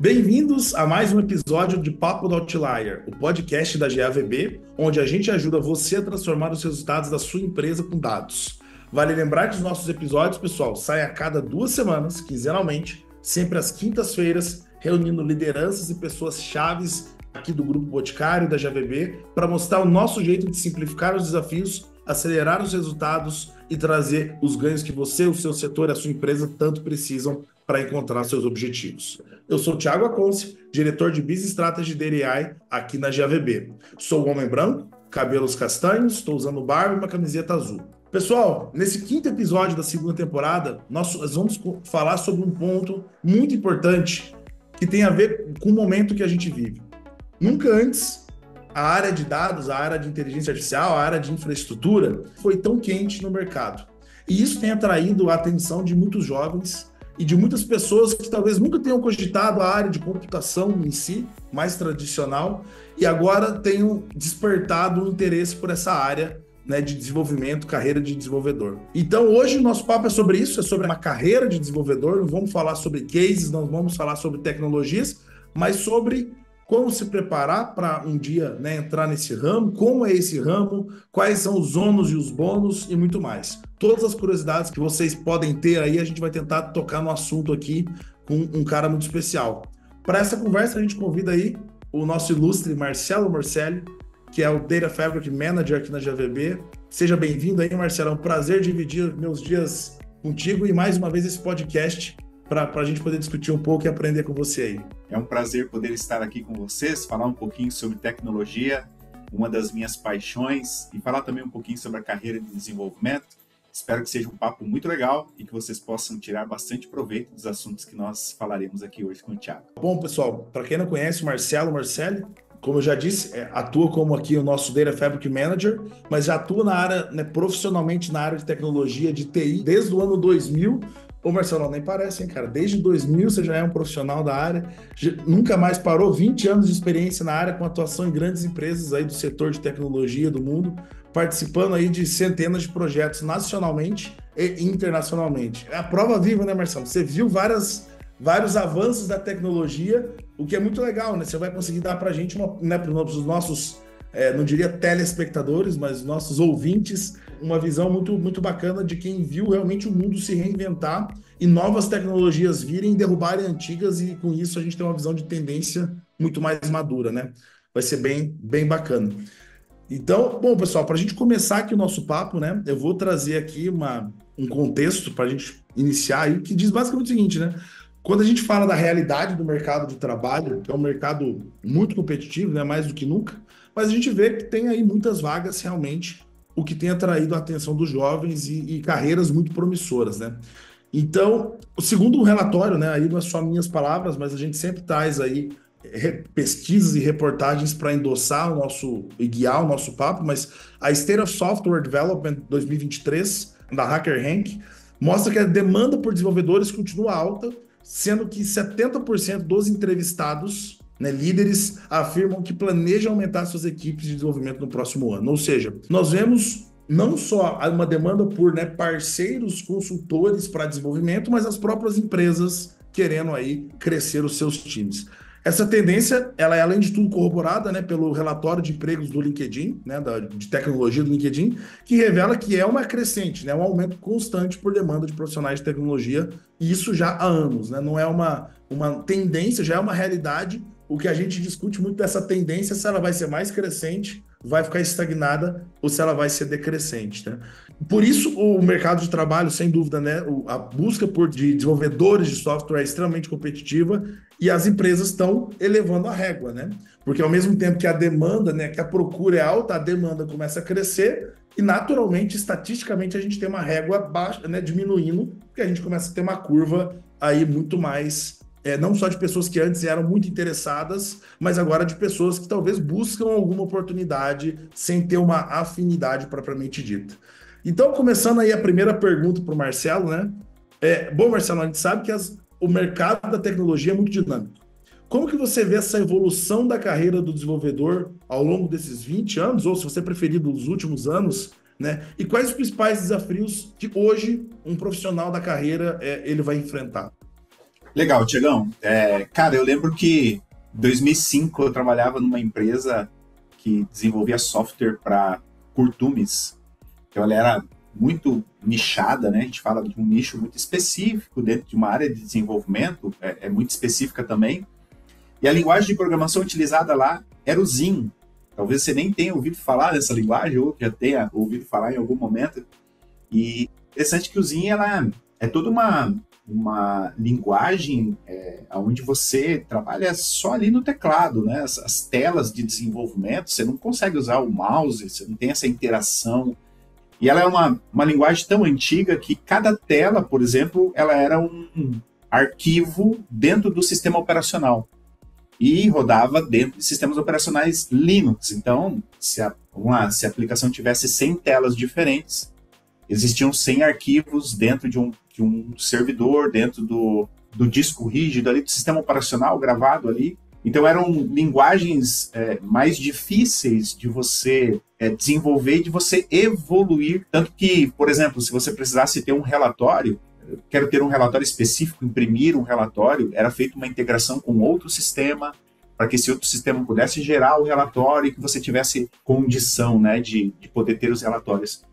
Bem-vindos a mais um episódio de Papo do Outlier, o podcast da GAVB, onde a gente ajuda você a transformar os resultados da sua empresa com dados. Vale lembrar que os nossos episódios, pessoal, saem a cada 2 semanas, quinzenalmente, sempre às quintas-feiras, reunindo lideranças e pessoas chaves aqui do Grupo Boticário e da GAVB para mostrar o nosso jeito de simplificar os desafios, acelerar os resultados e trazer os ganhos que você, o seu setor e a sua empresa tanto precisam para encontrar seus objetivos. Eu sou o Thiago Aconce, diretor de Business Strategy da AI aqui na GAVB. Sou um homem branco, cabelos castanhos, estou usando barba e uma camiseta azul. Pessoal, nesse 5º episódio da 2ª temporada, nós vamos falar sobre um ponto muito importante que tem a ver com o momento que a gente vive. Nunca antes a área de dados, a área de inteligência artificial, a área de infraestrutura foi tão quente no mercado. E isso tem atraído a atenção de muitos jovens e de muitas pessoas que talvez nunca tenham cogitado a área de computação em si, mais tradicional, e agora tenham despertado um interesse por essa área, né, de desenvolvimento, carreira de desenvolvedor. Então, hoje o nosso papo é sobre isso, é sobre uma carreira de desenvolvedor, não vamos falar sobre cases, não vamos falar sobre tecnologias, mas sobre como se preparar para um dia, né, entrar nesse ramo, como é esse ramo, quais são os ônus e os bônus e muito mais. Todas as curiosidades que vocês podem ter aí, a gente vai tentar tocar no assunto aqui com um cara muito especial. Para essa conversa, a gente convida aí o nosso ilustre Marcelo Morcelli, que é o Data Fabric Manager aqui na GAVB. Seja bem-vindo aí, Marcelo. É um prazer dividir meus dias contigo e mais uma vez esse podcast para a gente poder discutir um pouco e aprender com você aí. É um prazer poder estar aqui com vocês, falar um pouquinho sobre tecnologia, uma das minhas paixões, e falar também um pouquinho sobre a carreira de desenvolvimento. Espero que seja um papo muito legal e que vocês possam tirar bastante proveito dos assuntos que nós falaremos aqui hoje com o Thiago. Bom, pessoal, para quem não conhece, o Marcelo Morcelli, como eu já disse, atua como aqui o nosso Data Fabric Manager, mas já atua na área, né, profissionalmente na área de tecnologia, de TI, desde o ano 2000. Ô Marcelo, nem parece, hein, cara? Desde 2000 você já é um profissional da área, nunca mais parou, 20 anos de experiência na área, com atuação em grandes empresas aí do setor de tecnologia do mundo, participando aí de centenas de projetos nacionalmente e internacionalmente. É a prova viva, né, Marcelo? Você viu vários avanços da tecnologia, o que é muito legal, né? Você vai conseguir dar pra gente, né, para os nossos, não diria telespectadores, mas nossos ouvintes, uma visão muito, muito bacana de quem viu realmente o mundo se reinventar e novas tecnologias virem e derrubarem antigas, e com isso a gente tem uma visão de tendência muito mais madura, né? Vai ser bem, bem bacana. Então, bom, pessoal, para a gente começar aqui o nosso papo, né? Eu vou trazer aqui um contexto para a gente iniciar aí, que diz basicamente o seguinte, né? Quando a gente fala da realidade do mercado de trabalho, que é um mercado muito competitivo, né? Mais do que nunca, mas a gente vê que tem aí muitas vagas realmente, o que tem atraído a atenção dos jovens e carreiras muito promissoras, né? Então, segundo um relatório, né, aí não é só minhas palavras, mas a gente sempre traz aí pesquisas e reportagens para endossar e guiar o nosso papo, mas a State of Software Development 2023, da HackerRank, mostra que a demanda por desenvolvedores continua alta, sendo que 70% dos entrevistados, né, líderes, afirmam que planejam aumentar suas equipes de desenvolvimento no próximo ano. Ou seja, nós vemos não só uma demanda por, né, parceiros, consultores para desenvolvimento, mas as próprias empresas querendo aí crescer os seus times. Essa tendência, ela é, além de tudo, corroborada, né, pelo relatório de empregos do LinkedIn, né, de tecnologia do LinkedIn, que revela que é uma crescente, né, um aumento constante por demanda de profissionais de tecnologia, e isso já há anos, né, não é uma tendência, já é uma realidade. O que a gente discute muito dessa tendência, se ela vai ser mais crescente, vai ficar estagnada, ou se ela vai ser decrescente, né? Por isso, o mercado de trabalho, sem dúvida, né, a busca de desenvolvedores de software é extremamente competitiva, e as empresas estão elevando a régua, né? Porque ao mesmo tempo que a demanda, né, que a procura é alta, a demanda começa a crescer e naturalmente, estatisticamente, a gente tem uma régua baixa, né, diminuindo, porque a gente começa a ter uma curva aí muito mais, não só de pessoas que antes eram muito interessadas, mas agora de pessoas que talvez buscam alguma oportunidade sem ter uma afinidade propriamente dita. Então, começando aí a primeira pergunta para o Marcelo, né? Bom, Marcelo, a gente sabe que o mercado da tecnologia é muito dinâmico. Como que você vê essa evolução da carreira do desenvolvedor ao longo desses 20 anos, ou se você preferir, dos últimos anos, né? E quais os principais desafios que hoje um profissional da carreira ele vai enfrentar? Legal, Tiagão. Cara, eu lembro que em 2005 eu trabalhava numa empresa que desenvolvia software para curtumes. Então ela era muito nichada, né? A gente fala de um nicho muito específico dentro de uma área de desenvolvimento, é muito específica também. E a linguagem de programação utilizada lá era o Zin. Talvez você nem tenha ouvido falar dessa linguagem ou já tenha ouvido falar em algum momento. E interessante que o Zin ela é toda uma linguagem onde você trabalha só ali no teclado, né? As telas de desenvolvimento, você não consegue usar o mouse, você não tem essa interação. E ela é uma linguagem tão antiga que cada tela, por exemplo, ela era um arquivo dentro do sistema operacional e rodava dentro de sistemas operacionais Linux. Então, se a aplicação tivesse 100 telas diferentes, existiam 100 arquivos dentro de um servidor, dentro do disco rígido ali, do sistema operacional gravado ali. Então eram linguagens mais difíceis de você desenvolver e de você evoluir. Tanto que, por exemplo, se você precisasse ter um relatório, quero ter um relatório específico, imprimir um relatório, era feita uma integração com outro sistema, para que esse outro sistema pudesse gerar o relatório e que você tivesse condição, né, de poder ter os relatórios.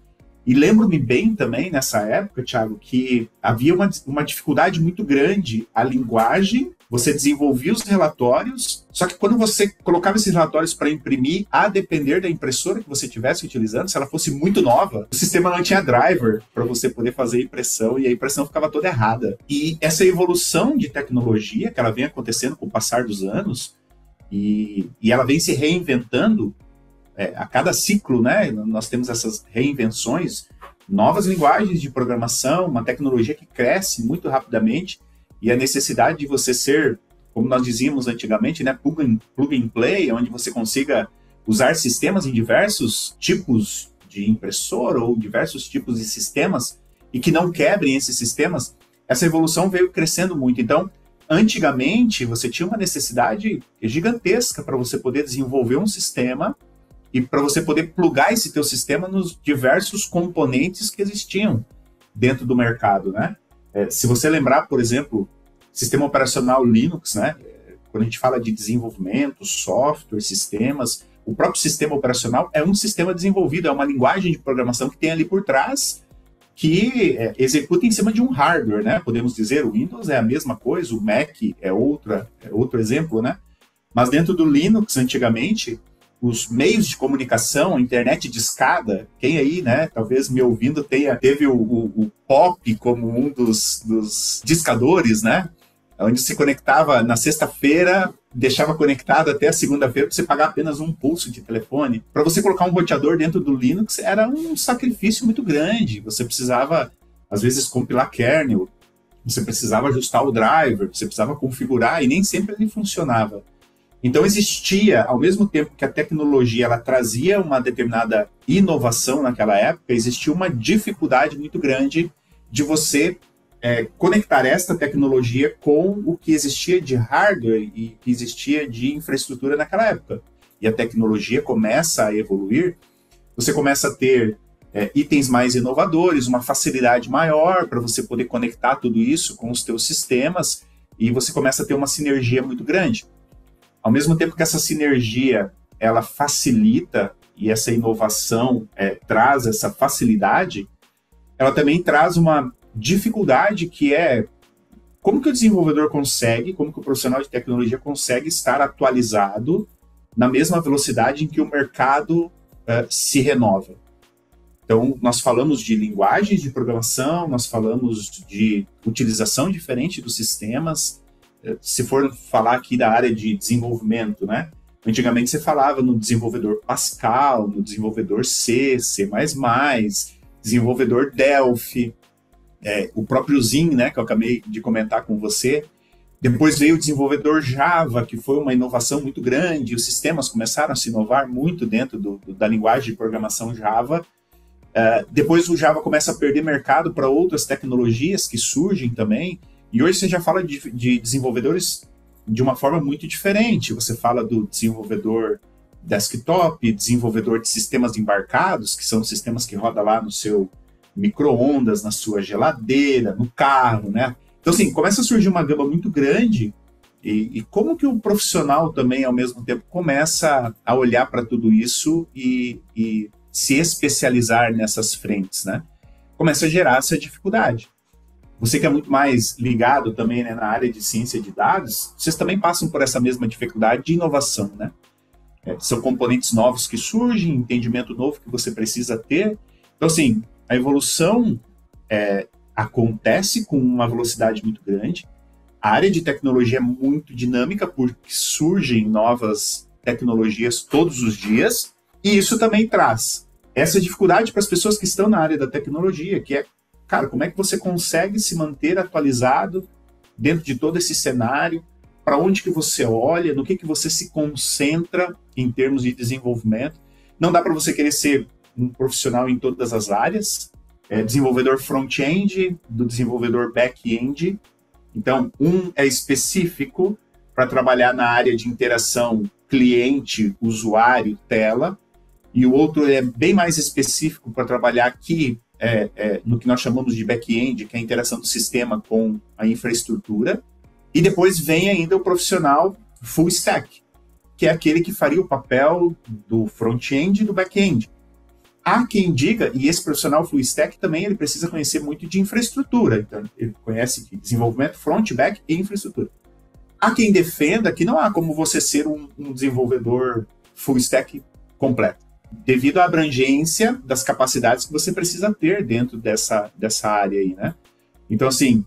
E lembro-me bem também, nessa época, Thiago, que havia uma dificuldade muito grande. A linguagem, você desenvolvia os relatórios, só que quando você colocava esses relatórios para imprimir, a depender da impressora que você estivesse utilizando, se ela fosse muito nova, o sistema não tinha driver para você poder fazer a impressão, e a impressão ficava toda errada. E essa evolução de tecnologia, que ela vem acontecendo com o passar dos anos, e ela vem se reinventando, a cada ciclo, né, nós temos essas reinvenções, novas linguagens de programação, uma tecnologia que cresce muito rapidamente, e a necessidade de você ser, como nós dizíamos antigamente, né, plug and play, onde você consiga usar sistemas em diversos tipos de impressora ou diversos tipos de sistemas e que não quebrem esses sistemas, essa evolução veio crescendo muito. Então, antigamente, você tinha uma necessidade gigantesca para você poder desenvolver um sistema e para você poder plugar esse teu sistema nos diversos componentes que existiam dentro do mercado, né? Se você lembrar, por exemplo, sistema operacional Linux, né? Quando a gente fala de desenvolvimento, software, sistemas, o próprio sistema operacional é um sistema desenvolvido, é uma linguagem de programação que tem ali por trás que executa em cima de um hardware, né? Podemos dizer, o Windows é a mesma coisa, o Mac é outro exemplo, né? Mas dentro do Linux, antigamente, os meios de comunicação, a internet de escada, quem aí, né, talvez me ouvindo teve o POP como um dos discadores, né, onde se conectava na sexta-feira, deixava conectado até a segunda-feira para você pagar apenas um pulso de telefone. Para você colocar um roteador dentro do Linux era um sacrifício muito grande. Você precisava, às vezes, compilar kernel, você precisava ajustar o driver, você precisava configurar e nem sempre ele funcionava. Então existia, ao mesmo tempo que a tecnologia ela trazia uma determinada inovação naquela época, existia uma dificuldade muito grande de você conectar esta tecnologia com o que existia de hardware e que existia de infraestrutura naquela época. E a tecnologia começa a evoluir, você começa a ter itens mais inovadores, uma facilidade maior para você poder conectar tudo isso com os teus sistemas e você começa a ter uma sinergia muito grande. Ao mesmo tempo que essa sinergia, ela facilita e essa inovação traz essa facilidade, ela também traz uma dificuldade que é como que o desenvolvedor consegue, como que o profissional de tecnologia consegue estar atualizado na mesma velocidade em que o mercado se renova. Então, nós falamos de linguagens de programação, nós falamos de utilização diferente dos sistemas. Se for falar aqui da área de desenvolvimento, né? Antigamente você falava no desenvolvedor Pascal, no desenvolvedor C, C++, desenvolvedor Delphi, o próprio Zin, né, que eu acabei de comentar com você. Depois veio o desenvolvedor Java, que foi uma inovação muito grande, os sistemas começaram a se inovar muito dentro da linguagem de programação Java. Depois o Java começa a perder mercado para outras tecnologias que surgem também, e hoje você já fala de desenvolvedores de uma forma muito diferente. Você fala do desenvolvedor desktop, desenvolvedor de sistemas embarcados, que são sistemas que rodam lá no seu micro-ondas, na sua geladeira, no carro, né? Então, assim, começa a surgir uma gama muito grande e como que o profissional também, ao mesmo tempo, começa a olhar para tudo isso e se especializar nessas frentes, né? Começa a gerar essa dificuldade. Você que é muito mais ligado também, né, na área de ciência de dados, vocês também passam por essa mesma dificuldade de inovação, né? São componentes novos que surgem, entendimento novo que você precisa ter. Então, assim, a evolução acontece com uma velocidade muito grande. A área de tecnologia é muito dinâmica, porque surgem novas tecnologias todos os dias, e isso também traz essa dificuldade para as pessoas que estão na área da tecnologia, que é, cara, como é que você consegue se manter atualizado dentro de todo esse cenário? Para onde que você olha? No que você se concentra em termos de desenvolvimento? Não dá para você querer ser um profissional em todas as áreas. Desenvolvedor front-end, do desenvolvedor back-end. Então, um é específico para trabalhar na área de interação cliente, usuário, tela, e o outro é bem mais específico para trabalhar aqui no que nós chamamos de back-end, que é a interação do sistema com a infraestrutura. E depois vem ainda o profissional full stack, que é aquele que faria o papel do front-end e do back-end. Há quem diga, e esse profissional full stack também ele precisa conhecer muito de infraestrutura, então ele conhece desenvolvimento front, back e infraestrutura. Há quem defenda que não há como você ser um desenvolvedor full stack completo, devido à abrangência das capacidades que você precisa ter dentro dessa área aí, né? Então, assim,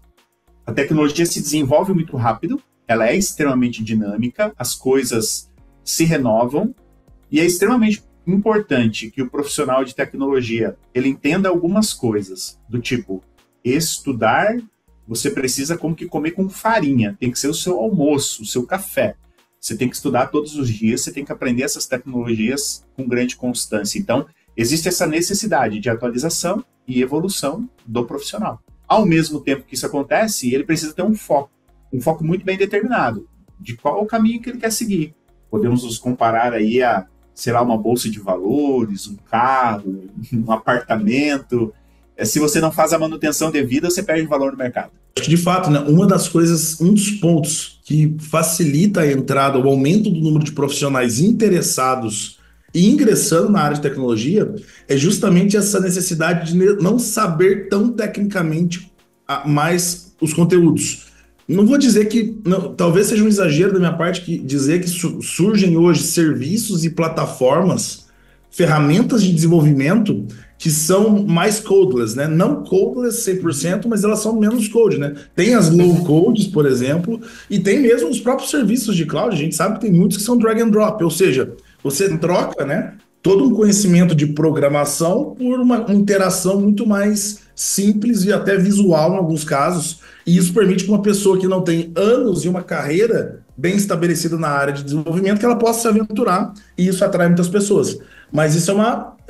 a tecnologia se desenvolve muito rápido, ela é extremamente dinâmica, as coisas se renovam, e é extremamente importante que o profissional de tecnologia ele entenda algumas coisas, do tipo, estudar, você precisa como que comer com farinha, tem que ser o seu almoço, o seu café. Você tem que estudar todos os dias, você tem que aprender essas tecnologias com grande constância. Então, existe essa necessidade de atualização e evolução do profissional. Ao mesmo tempo que isso acontece, ele precisa ter um foco muito bem determinado, de qual é o caminho que ele quer seguir. Podemos nos comparar aí a, sei lá, uma bolsa de valores, um carro, um apartamento. Se você não faz a manutenção devida, você perde valor no mercado. De fato, né, um dos pontos que facilita a entrada, o aumento do número de profissionais interessados e ingressando na área de tecnologia é justamente essa necessidade de não saber tão tecnicamente mais os conteúdos. Não vou dizer que, talvez seja um exagero da minha parte dizer que surgem hoje serviços e plataformas, ferramentas de desenvolvimento que são mais codeless, né? Não codeless 100%, mas elas são menos code, né? Tem as low codes, por exemplo, e tem mesmo os próprios serviços de cloud. A gente sabe que tem muitos que são drag and drop, ou seja, você troca, né, todo um conhecimento de programação por uma interação muito mais simples e até visual em alguns casos. E isso permite que uma pessoa que não tem anos e uma carreira bem estabelecida na área de desenvolvimento, que ela possa se aventurar, e isso atrai muitas pessoas. Mas isso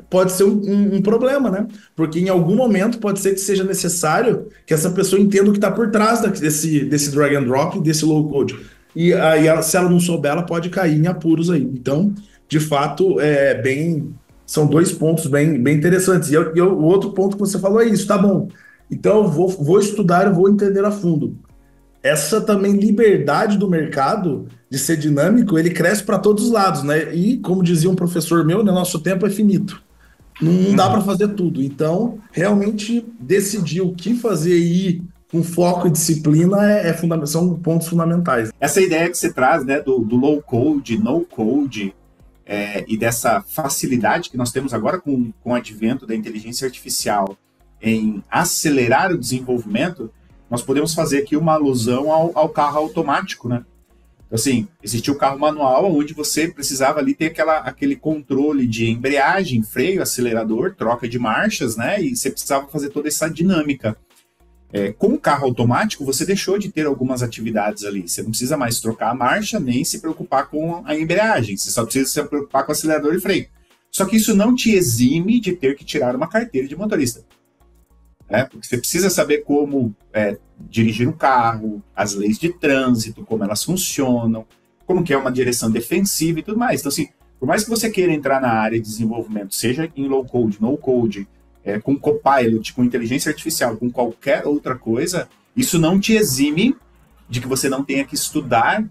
pode ser um problema, né? Porque em algum momento pode ser que seja necessário que essa pessoa entenda o que está por trás desse drag and drop, desse low code. E aí, se ela não souber, ela pode cair em apuros aí. Então, de fato, são dois pontos bem interessantes. E o outro ponto que você falou é isso, tá bom. Então, eu vou estudar, eu vou entender a fundo. Essa também liberdade do mercado de ser dinâmico, ele cresce para todos os lados, né? E, como dizia um professor meu, né, nosso tempo é finito. Não dá para fazer tudo. Então, realmente, decidir o que fazer e ir com foco e disciplina são pontos fundamentais. Essa ideia que você traz, né, do low code, no code, e dessa facilidade que nós temos agora com o advento da inteligência artificial em acelerar o desenvolvimento, nós podemos fazer aqui uma alusão ao carro automático, né? Assim, existia o carro manual, onde você precisava ali ter aquele controle de embreagem, freio, acelerador, troca de marchas, né? E você precisava fazer toda essa dinâmica. Com o carro automático, você deixou de ter algumas atividades ali. Você não precisa mais trocar a marcha, nem se preocupar com a embreagem. Você só precisa se preocupar com o acelerador e freio. Só que isso não te exime de ter que tirar uma carteira de motorista. Porque você precisa saber como dirigir um carro, as leis de trânsito, como elas funcionam, como que é uma direção defensiva e tudo mais. Então, assim, por mais que você queira entrar na área de desenvolvimento, seja em low code, no code, com Copilot, com inteligência artificial, com qualquer outra coisa, Isso não te exime de que você não tenha que estudar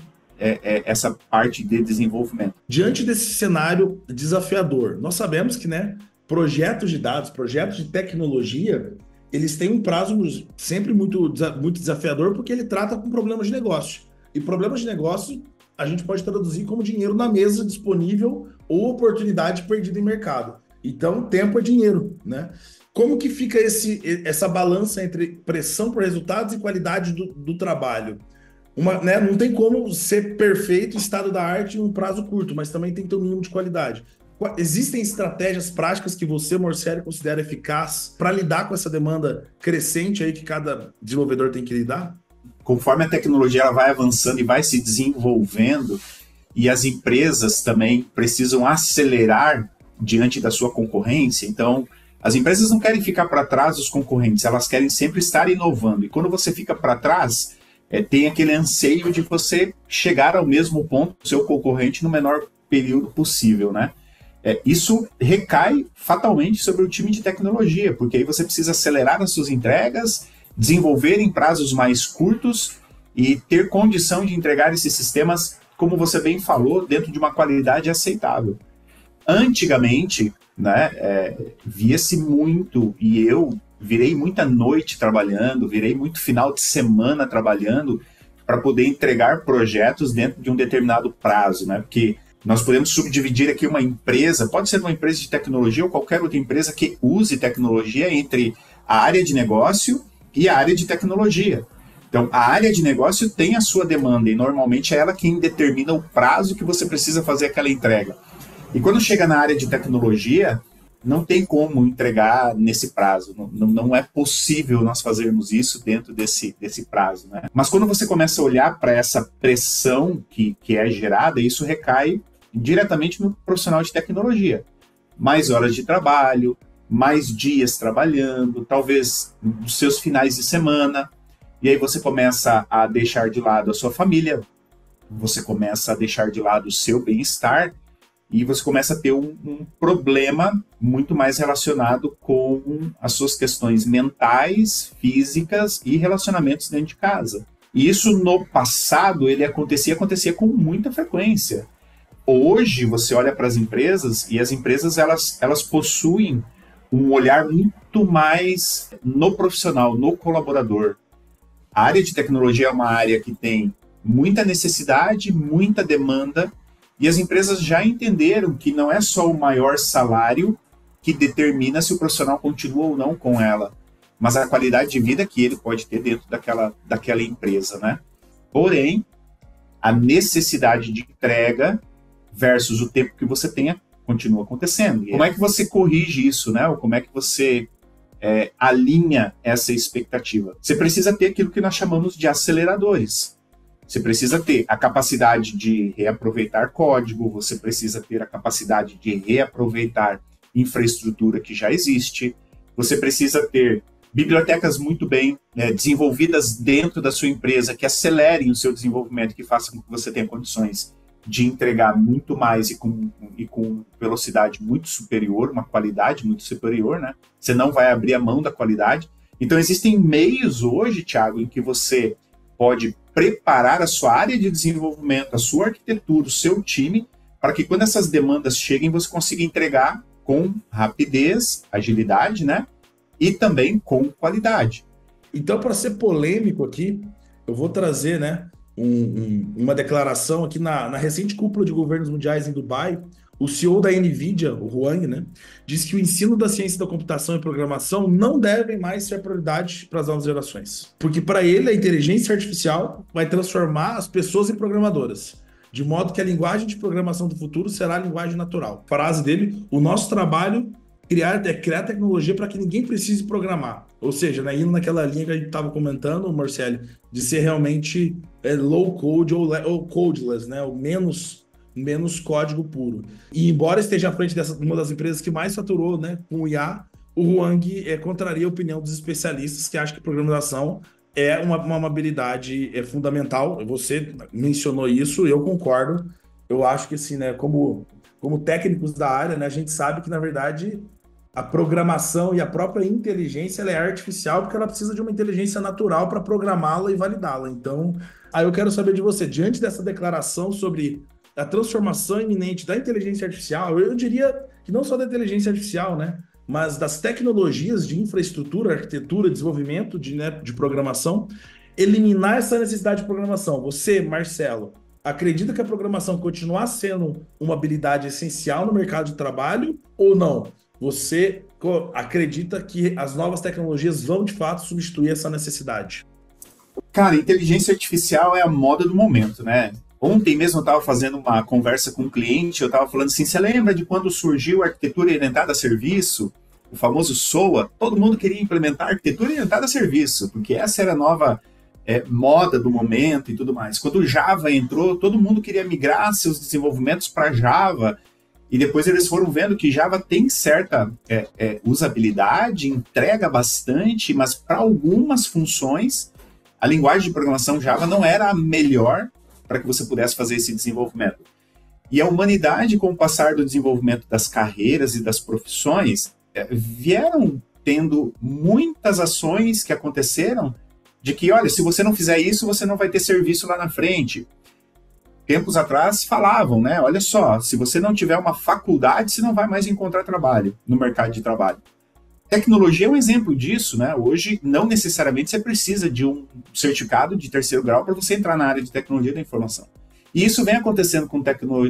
essa parte de desenvolvimento. Diante desse cenário desafiador, nós sabemos que, né, projetos de dados, projetos de tecnologia, eles têm um prazo sempre muito desafiador, porque ele trata com problemas de negócio. E problemas de negócio a gente pode traduzir como dinheiro na mesa disponível ou oportunidade perdida em mercado. Então, tempo é dinheiro, né? Como que fica essa balança entre pressão por resultados e qualidade do trabalho? Né, não tem como ser perfeito, estado da arte em um prazo curto, mas também tem que ter um mínimo de qualidade. Existem estratégias práticas que você, Morcelli, considera eficaz para lidar com essa demanda crescente aí que cada desenvolvedor tem que lidar? Conforme a tecnologia ela vai avançando e vai se desenvolvendo, e as empresas também precisam acelerar diante da sua concorrência, então as empresas não querem ficar para trás dos concorrentes, elas querem sempre estar inovando. E quando você fica para trás, tem aquele anseio de você chegar ao mesmo ponto do seu concorrente no menor período possível, né? Isso recai fatalmente sobre o time de tecnologia, porque aí você precisa acelerar as suas entregas, desenvolver em prazos mais curtos e ter condição de entregar esses sistemas, como você bem falou, dentro de uma qualidade aceitável. Antigamente, né, via-se muito, e eu virei muita noite trabalhando, virei muito final de semana trabalhando para poder entregar projetos dentro de um determinado prazo, né? Porque nós podemos subdividir aqui uma empresa, pode ser uma empresa de tecnologia ou qualquer outra empresa que use tecnologia entre a área de negócio e a área de tecnologia. Então, a área de negócio tem a sua demanda e normalmente é ela quem determina o prazo que você precisa fazer aquela entrega. E quando chega na área de tecnologia, não tem como entregar nesse prazo, não é possível nós fazermos isso dentro desse prazo, né? Mas quando você começa a olhar para essa pressão que é gerada, isso recai diretamente no profissional de tecnologia. Mais horas de trabalho, mais dias trabalhando, talvez nos seus finais de semana, e aí você começa a deixar de lado a sua família, você começa a deixar de lado o seu bem-estar, e você começa a ter um problema muito mais relacionado com as suas questões mentais, físicas e relacionamentos dentro de casa. E isso no passado ele acontecia com muita frequência. Hoje você olha para as empresas e as empresas elas possuem um olhar muito mais no profissional, no colaborador. A área de tecnologia é uma área que tem muita necessidade, muita demanda, e as empresas já entenderam que não é só o maior salário que determina se o profissional continua ou não com ela, mas a qualidade de vida que ele pode ter dentro daquela empresa, né? Porém, a necessidade de entrega versus o tempo que você tenha continua acontecendo. E como é que você corrige isso, né? Ou como é que você alinha essa expectativa? Você precisa ter aquilo que nós chamamos de aceleradores. Você precisa ter a capacidade de reaproveitar código, você precisa ter a capacidade de reaproveitar infraestrutura que já existe, você precisa ter bibliotecas muito bem desenvolvidas dentro da sua empresa, que acelerem o seu desenvolvimento, que façam com que você tenha condições de entregar muito mais e com velocidade muito superior, uma qualidade muito superior, né? Você não vai abrir a mão da qualidade. Então, existem meios hoje, Thiago, em que você pode preparar a sua área de desenvolvimento, a sua arquitetura, o seu time, para que quando essas demandas cheguem, você consiga entregar com rapidez, agilidade, né? E também com qualidade. Então, para ser polêmico aqui, eu vou trazer, né, uma declaração aqui na recente cúpula de governos mundiais em Dubai. O CEO da NVIDIA, o Huang, né, disse que o ensino da ciência da computação e programação não devem mais ser prioridade para as novas gerações. Porque para ele, a inteligência artificial vai transformar as pessoas em programadoras, de modo que a linguagem de programação do futuro será a linguagem natural. Frase dele: o nosso trabalho é criar tecnologia para que ninguém precise programar. Ou seja, né, indo naquela linha que a gente estava comentando, Marcelo, de ser realmente low code ou codeless, né, ou menos código puro. E embora esteja à frente dessa uma das empresas que mais faturou, né, com o IA, o Huang contraria a opinião dos especialistas que acham que programação é uma habilidade fundamental. Você mencionou isso, eu concordo. Eu acho que assim, né, como técnicos da área, né, a gente sabe que na verdade a programação e a própria inteligência ela é artificial porque ela precisa de uma inteligência natural para programá-la e validá-la. Então, aí eu quero saber de você, diante dessa declaração sobre a transformação iminente da inteligência artificial, eu diria que não só da inteligência artificial, né, mas das tecnologias de infraestrutura, arquitetura, desenvolvimento de programação, eliminar essa necessidade de programação. Você, Marcelo, acredita que a programação continuar sendo uma habilidade essencial no mercado de trabalho ou não? Você acredita que as novas tecnologias vão, de fato, substituir essa necessidade? Cara, inteligência artificial é a moda do momento, né? Ontem mesmo eu estava fazendo uma conversa com um cliente, eu estava falando assim, você lembra de quando surgiu a arquitetura orientada a serviço, o famoso SOA? Todo mundo queria implementar arquitetura orientada a serviço, porque essa era a nova moda do momento e tudo mais. Quando o Java entrou, todo mundo queria migrar seus desenvolvimentos para Java, e depois eles foram vendo que Java tem certa usabilidade, entrega bastante, mas para algumas funções, a linguagem de programação Java não era a melhor para que você pudesse fazer esse desenvolvimento. E a humanidade, com o passar do desenvolvimento das carreiras e das profissões, vieram tendo muitas ações que aconteceram de que, olha, se você não fizer isso, você não vai ter serviço lá na frente. Tempos atrás falavam, né? Olha só, se você não tiver uma faculdade, você não vai mais encontrar trabalho no mercado de trabalho. Tecnologia é um exemplo disso, né? Hoje, não necessariamente você precisa de um certificado de terceiro grau para você entrar na área de tecnologia da informação. E isso vem acontecendo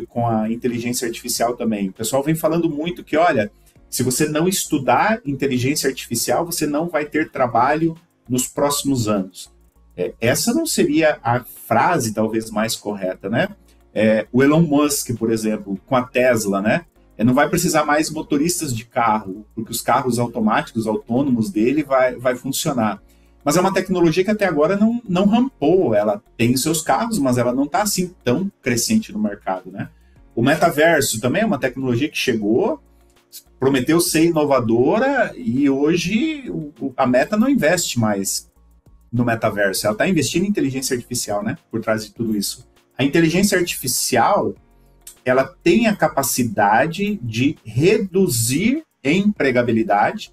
com a inteligência artificial também. O pessoal vem falando muito que, olha, se você não estudar inteligência artificial, você não vai ter trabalho nos próximos anos. Essa não seria a frase talvez mais correta, né? O Elon Musk, por exemplo, com a Tesla, né? Não vai precisar mais motoristas de carro, porque os carros automáticos, autônomos dele vai funcionar. Mas é uma tecnologia que até agora não rampou. Ela tem seus carros, mas ela não está assim tão crescente no mercado, né? O metaverso também é uma tecnologia que chegou, prometeu ser inovadora e hoje a Meta não investe mais no metaverso. Ela está investindo em inteligência artificial, né? Por trás de tudo isso. A inteligência artificial ela tem a capacidade de reduzir empregabilidade,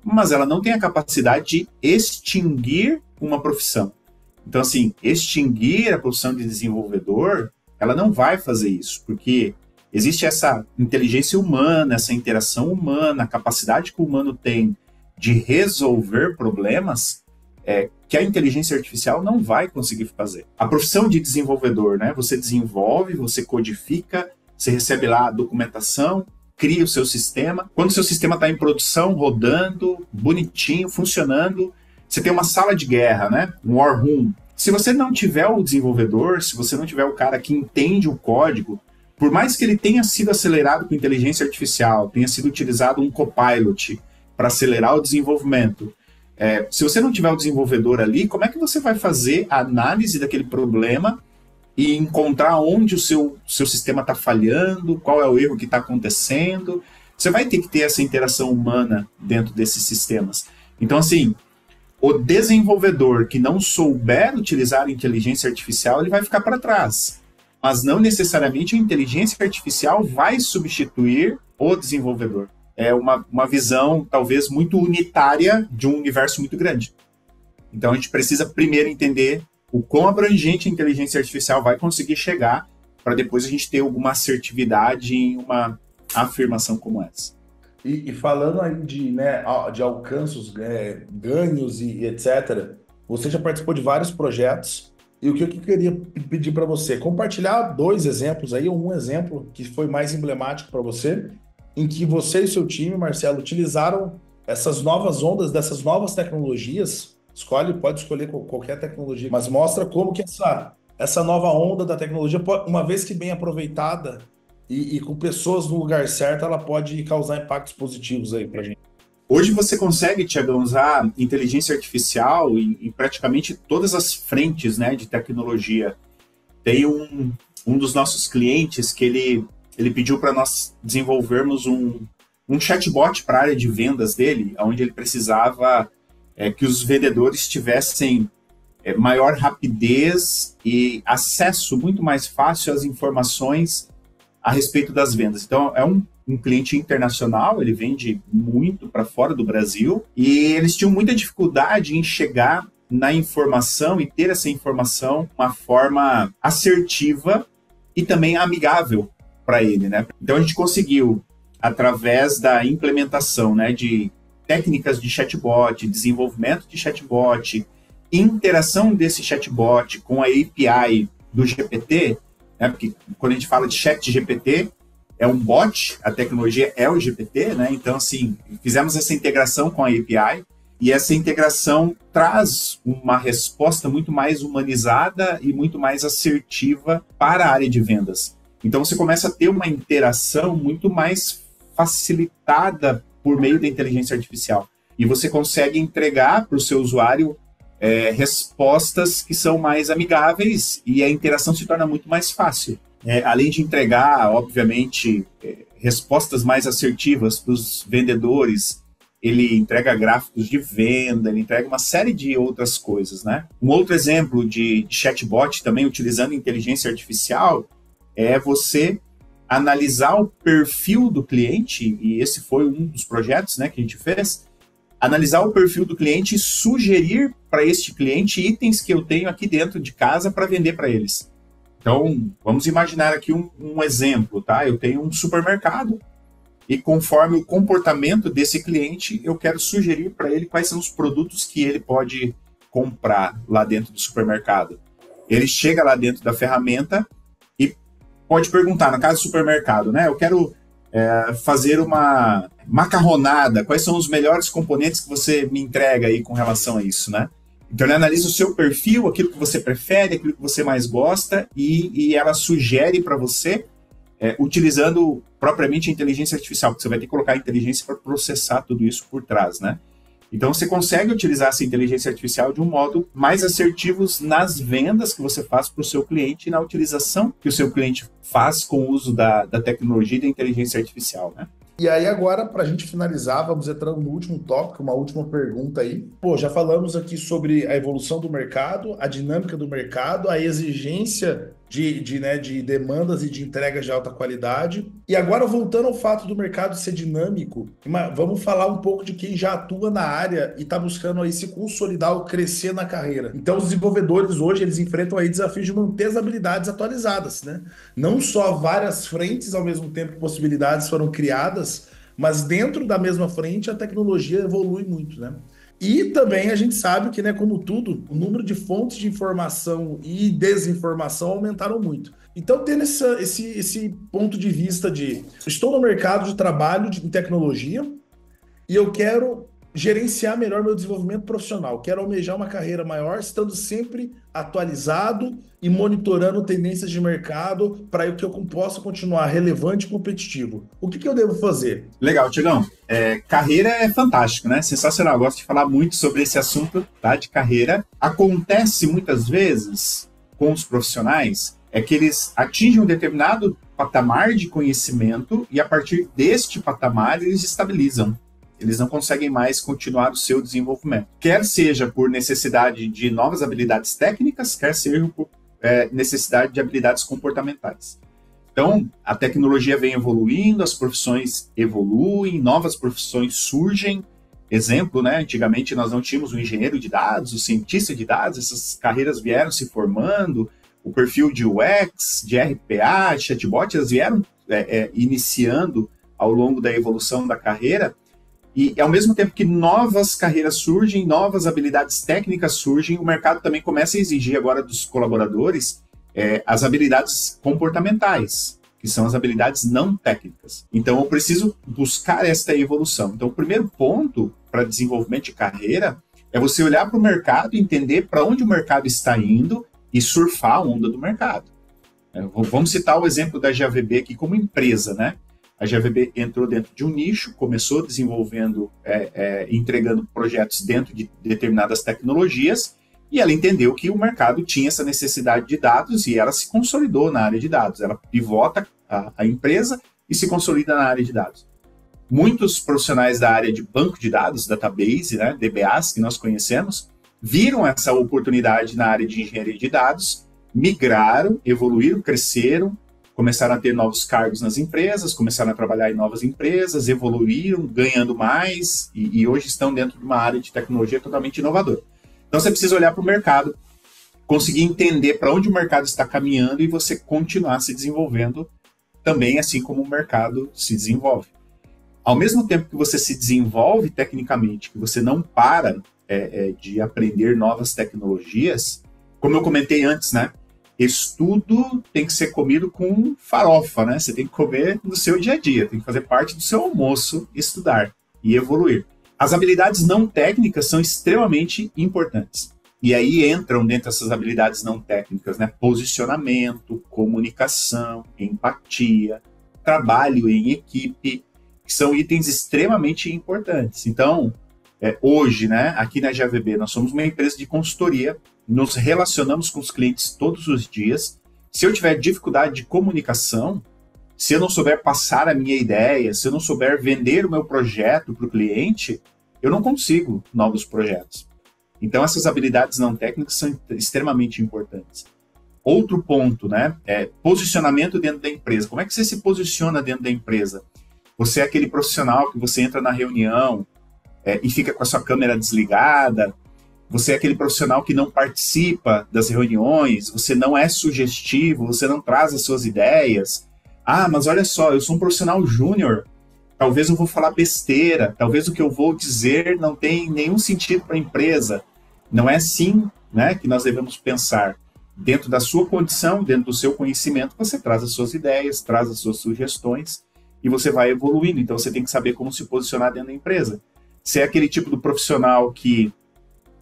mas ela não tem a capacidade de extinguir uma profissão. Então, assim, extinguir a profissão de desenvolvedor, ela não vai fazer isso, porque existe essa inteligência humana, essa interação humana, a capacidade que o humano tem de resolver problemas, que a inteligência artificial não vai conseguir fazer. A profissão de desenvolvedor, né? Você desenvolve, você codifica, você recebe lá a documentação, cria o seu sistema. Quando o seu sistema está em produção, rodando, bonitinho, funcionando, você tem uma sala de guerra, né? Um war room. Se você não tiver o desenvolvedor, se você não tiver o cara que entende o código, por mais que ele tenha sido acelerado com inteligência artificial, tenha sido utilizado um copilot para acelerar o desenvolvimento, se você não tiver o desenvolvedor ali, como é que você vai fazer a análise daquele problema e encontrar onde o seu sistema está falhando, qual é o erro que está acontecendo? Você vai ter que ter essa interação humana dentro desses sistemas. Então, assim, o desenvolvedor que não souber utilizar a inteligência artificial, ele vai ficar para trás. Mas não necessariamente a inteligência artificial vai substituir o desenvolvedor. É uma visão, talvez, muito unitária de um universo muito grande. Então, a gente precisa primeiro entender o quão abrangente a inteligência artificial vai conseguir chegar para depois a gente ter alguma assertividade em uma afirmação como essa. E falando aí de alcanços, ganhos e etc., você já participou de vários projetos. E o que eu queria pedir para você? Compartilhar 2 exemplos aí, ou um exemplo que foi mais emblemático para você, em que você e seu time, Marcelo, utilizaram essas novas ondas, dessas novas tecnologias. Pode escolher qualquer tecnologia, mas mostra como que essa nova onda da tecnologia, uma vez que bem aproveitada e com pessoas no lugar certo, ela pode causar impactos positivos aí para a gente. Hoje você consegue, Tiagão, usar inteligência artificial em praticamente todas as frentes, né, de tecnologia. Tem um dos nossos clientes que ele pediu para nós desenvolvermos um chatbot para a área de vendas dele, onde ele precisava que os vendedores tivessem maior rapidez e acesso muito mais fácil às informações a respeito das vendas. Então, é um um cliente internacional, ele vende muito para fora do Brasil, e eles tinham muita dificuldade em chegar na informação e ter essa informação de uma forma assertiva e também amigável para ele, né? Então a gente conseguiu, através da implementação, né, de técnicas de chatbot, desenvolvimento de chatbot, interação desse chatbot com a API do GPT, né, porque quando a gente fala de chat GPT, é um bot, a tecnologia é o GPT, né? Então, assim, fizemos essa integração com a API, e essa integração traz uma resposta muito mais humanizada e muito mais assertiva para a área de vendas. Então, você começa a ter uma interação muito mais facilitada por meio da inteligência artificial. E você consegue entregar para o seu usuário respostas que são mais amigáveis, e a interação se torna muito mais fácil. Além de entregar, obviamente, respostas mais assertivas para os vendedores, ele entrega gráficos de venda, ele entrega uma série de outras coisas, né? Um outro exemplo de chatbot também utilizando inteligência artificial é você analisar o perfil do cliente, e esse foi um dos projetos, né, que a gente fez, analisar o perfil do cliente e sugerir para este cliente itens que eu tenho aqui dentro de casa para vender para eles. Então, vamos imaginar aqui um exemplo, tá? Eu tenho um supermercado e conforme o comportamento desse cliente, eu quero sugerir para ele quais são os produtos que ele pode comprar lá dentro do supermercado. Ele chega lá dentro da ferramenta e pode perguntar, no caso do supermercado, né? Eu quero fazer uma macarronada, quais são os melhores componentes que você me entrega aí com relação a isso, né? Então, ele analisa o seu perfil, aquilo que você prefere, aquilo que você mais gosta, e ela sugere para você, utilizando propriamente a inteligência artificial, porque você vai ter que colocar a inteligência para processar tudo isso por trás, né? Então, você consegue utilizar essa inteligência artificial de um modo mais assertivo nas vendas que você faz para o seu cliente e na utilização que o seu cliente faz com o uso da tecnologia e da inteligência artificial, né? E aí agora, para a gente finalizar, vamos entrando no último tópico, uma última pergunta aí. Pô, já falamos aqui sobre a evolução do mercado, a dinâmica do mercado, a exigência de demandas e de entregas de alta qualidade. E agora, voltando ao fato do mercado ser dinâmico, vamos falar um pouco de quem já atua na área e está buscando aí se consolidar ou crescer na carreira. Então, os desenvolvedores hoje, eles enfrentam aí desafios de manter as habilidades atualizadas, né? Não só várias frentes ao mesmo tempo que possibilidades foram criadas, mas dentro da mesma frente a tecnologia evolui muito, né? E também a gente sabe que, né, como tudo, o número de fontes de informação e desinformação aumentaram muito. Então, tendo esse ponto de vista de estou no mercado de trabalho em tecnologia e eu quero gerenciar melhor meu desenvolvimento profissional, quero almejar uma carreira maior, estando sempre atualizado e monitorando tendências de mercado para que eu possa continuar relevante e competitivo. O que eu devo fazer? Legal, Tiagão. Carreira é fantástico, né? Sensacional. Eu gosto de falar muito sobre esse assunto, tá? De carreira. Acontece muitas vezes com os profissionais que eles atingem um determinado patamar de conhecimento e a partir deste patamar eles estabilizam. Eles não conseguem mais continuar o seu desenvolvimento. Quer seja por necessidade de novas habilidades técnicas, quer seja por necessidade de habilidades comportamentais. Então, a tecnologia vem evoluindo, as profissões evoluem, novas profissões surgem. Exemplo, né? Antigamente nós não tínhamos o engenheiro de dados, o cientista de dados, essas carreiras vieram se formando, o perfil de UX, de RPA, de chatbot, elas vieram iniciando ao longo da evolução da carreira. E, ao mesmo tempo que novas carreiras surgem, novas habilidades técnicas surgem, o mercado também começa a exigir agora dos colaboradores as habilidades comportamentais, que são as habilidades não técnicas. Então, eu preciso buscar esta evolução. Então, o primeiro ponto para desenvolvimento de carreira é você olhar para o mercado e entender para onde o mercado está indo e surfar a onda do mercado. Vamos citar o exemplo da GAVB aqui como empresa, né? A GAVB entrou dentro de um nicho, começou desenvolvendo, entregando projetos dentro de determinadas tecnologias, e ela entendeu que o mercado tinha essa necessidade de dados e ela se consolidou na área de dados. Ela pivota a empresa e se consolida na área de dados. Muitos profissionais da área de banco de dados, database, né, DBAs, que nós conhecemos, viram essa oportunidade na área de engenharia de dados, migraram, evoluíram, cresceram, começaram a ter novos cargos nas empresas, começaram a trabalhar em novas empresas, evoluíram, ganhando mais e hoje estão dentro de uma área de tecnologia totalmente inovadora. Então você precisa olhar para o mercado, conseguir entender para onde o mercado está caminhando e você continuar se desenvolvendo também, assim como o mercado se desenvolve. Ao mesmo tempo que você se desenvolve tecnicamente, que você não para de aprender novas tecnologias, como eu comentei antes, né? Estudo tem que ser comido com farofa, né? Você tem que comer no seu dia a dia, tem que fazer parte do seu almoço, estudar e evoluir. As habilidades não técnicas são extremamente importantes. E aí entram dentro dessas habilidades não técnicas, né? Posicionamento, comunicação, empatia, trabalho em equipe, que são itens extremamente importantes. Então, hoje, né, aqui na GAVB, nós somos uma empresa de consultoria, nos relacionamos com os clientes todos os dias. Se eu tiver dificuldade de comunicação, se eu não souber passar a minha ideia, se eu não souber vender o meu projeto para o cliente, eu não consigo novos projetos. Então, essas habilidades não técnicas são extremamente importantes. Outro ponto, né, é posicionamento dentro da empresa. Como é que você se posiciona dentro da empresa? Você é aquele profissional que você entra na reunião e fica com a sua câmera desligada. Você é aquele profissional que não participa das reuniões, você não é sugestivo, você não traz as suas ideias. Ah, mas olha só, eu sou um profissional júnior, talvez eu vou falar besteira, talvez o que eu vou dizer não tem nenhum sentido para a empresa. Não é assim, né, que nós devemos pensar. Dentro da sua condição, dentro do seu conhecimento, você traz as suas ideias, traz as suas sugestões e você vai evoluindo. Então você tem que saber como se posicionar dentro da empresa. Você é aquele tipo do profissional que,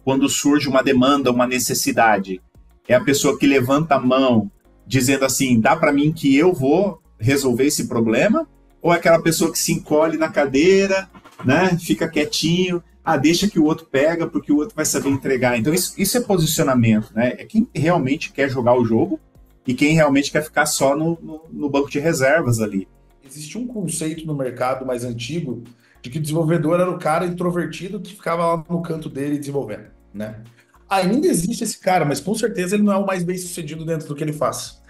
quando surge uma demanda, uma necessidade, é a pessoa que levanta a mão dizendo assim, dá para mim que eu vou resolver esse problema? Ou é aquela pessoa que se encolhe na cadeira, né, fica quietinho, deixa que o outro pega porque o outro vai saber entregar. Então isso é posicionamento, né? É quem realmente quer jogar o jogo e quem realmente quer ficar só no banco de reservas ali. Existe um conceito no mercado mais antigo de que o desenvolvedor era o cara introvertido que ficava lá no canto dele desenvolvendo, né? Ainda existe esse cara, mas com certeza ele não é o mais bem sucedido dentro do que ele faz.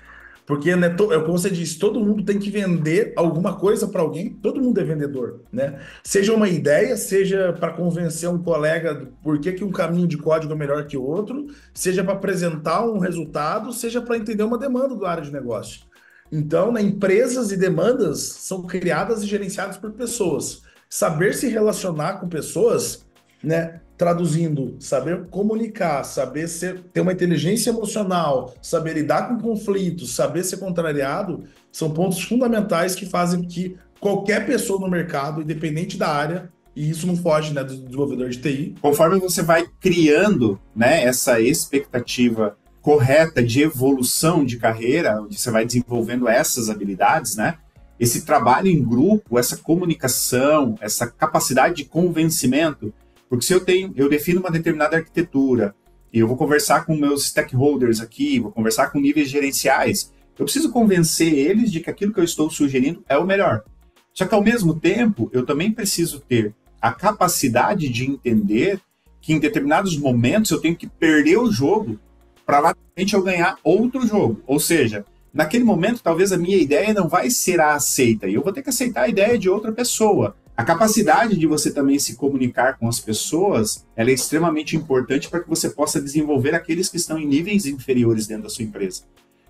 Porque, né, como você disse, todo mundo tem que vender alguma coisa para alguém, todo mundo é vendedor, né? Seja uma ideia, seja para convencer um colega do porquê que um caminho de código é melhor que o outro, seja para apresentar um resultado, seja para entender uma demanda do área de negócio. Então, né, empresas e demandas são criadas e gerenciadas por pessoas. Saber se relacionar com pessoas, né, traduzindo, saber comunicar, saber ter uma inteligência emocional, saber lidar com conflitos, saber ser contrariado, são pontos fundamentais que fazem que qualquer pessoa no mercado, independente da área, e isso não foge, né, do desenvolvedor de TI. Conforme você vai criando, né, essa expectativa correta de evolução de carreira, onde você vai desenvolvendo essas habilidades, né, esse trabalho em grupo, essa comunicação, essa capacidade de convencimento. Porque se eu defino uma determinada arquitetura e eu vou conversar com meus stakeholders aqui, vou conversar com níveis gerenciais, eu preciso convencer eles de que aquilo que eu estou sugerindo é o melhor. Só que, ao mesmo tempo, eu também preciso ter a capacidade de entender que em determinados momentos eu tenho que perder o jogo para lá na frente eu ganhar outro jogo. Ou seja, naquele momento talvez a minha ideia não vai ser aceita e eu vou ter que aceitar a ideia de outra pessoa. A capacidade de você também se comunicar com as pessoas, ela é extremamente importante para que você possa desenvolver aqueles que estão em níveis inferiores dentro da sua empresa.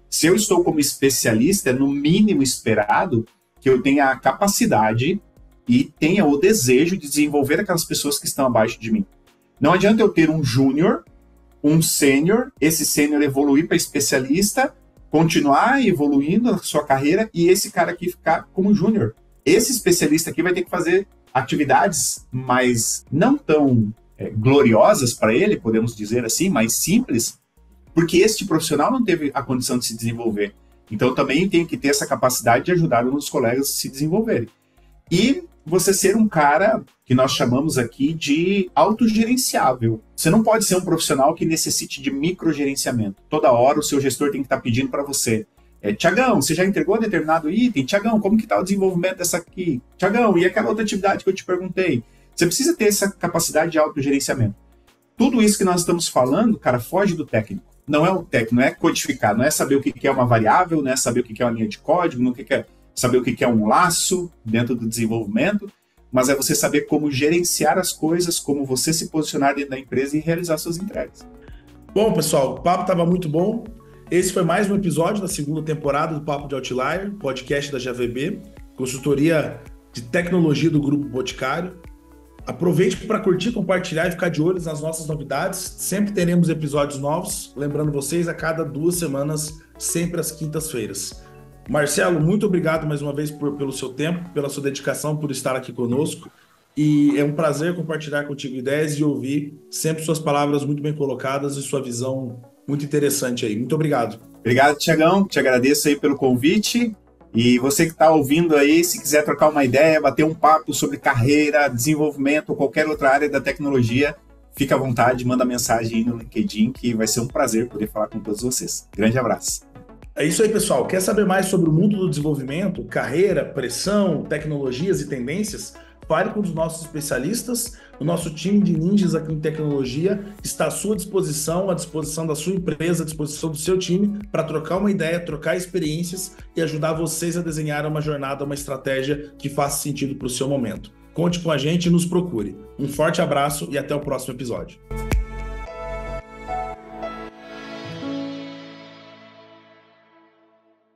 Se eu estou como especialista, é no mínimo esperado que eu tenha a capacidade e tenha o desejo de desenvolver aquelas pessoas que estão abaixo de mim. Não adianta eu ter um júnior, um sênior, esse sênior evoluir para especialista, continuar evoluindo a sua carreira e esse cara aqui ficar como júnior. Esse especialista aqui vai ter que fazer atividades mais não tão gloriosas para ele, podemos dizer assim, mais simples, porque este profissional não teve a condição de se desenvolver. Então também tem que ter essa capacidade de ajudar os colegas a se desenvolverem. E você ser um cara que nós chamamos aqui de autogerenciável. Você não pode ser um profissional que necessite de microgerenciamento. Toda hora o seu gestor tem que estar pedindo para você. Tiagão, você já entregou determinado item? Tiagão, como que está o desenvolvimento dessa aqui? Tiagão, e aquela outra atividade que eu te perguntei? Você precisa ter essa capacidade de autogerenciamento. Tudo isso que nós estamos falando, cara, foge do técnico. não é o técnico, não é codificar, não é saber o que é uma variável, não é saber o que é uma linha de código, não é saber o que é um laço dentro do desenvolvimento, mas é você saber como gerenciar as coisas, como você se posicionar dentro da empresa e realizar suas entregas. Bom, pessoal, o papo estava muito bom. Esse foi mais um episódio da segunda temporada do Papo de Outlier, podcast da GVB, consultoria de tecnologia do Grupo Boticário. Aproveite para curtir, compartilhar e ficar de olho nas nossas novidades. Sempre teremos episódios novos. Lembrando vocês, a cada 2 semanas, sempre às quintas-feiras. Marcelo, muito obrigado mais uma vez pelo seu tempo, pela sua dedicação, por estar aqui conosco. E é um prazer compartilhar contigo ideias e ouvir sempre suas palavras muito bem colocadas e sua visão muito interessante aí. Muito obrigado. Obrigado, Tiagão. Te agradeço aí pelo convite. E você que está ouvindo aí, se quiser trocar uma ideia, bater um papo sobre carreira, desenvolvimento ou qualquer outra área da tecnologia, fica à vontade, manda mensagem aí no LinkedIn, que vai ser um prazer poder falar com todos vocês. Grande abraço. É isso aí, pessoal. Quer saber mais sobre o mundo do desenvolvimento, carreira, pressão, tecnologias e tendências? Fale com os nossos especialistas. O nosso time de ninjas aqui em tecnologia está à sua disposição, à disposição da sua empresa, à disposição do seu time, para trocar uma ideia, trocar experiências e ajudar vocês a desenhar uma jornada, uma estratégia que faça sentido para o seu momento. Conte com a gente e nos procure. Um forte abraço e até o próximo episódio.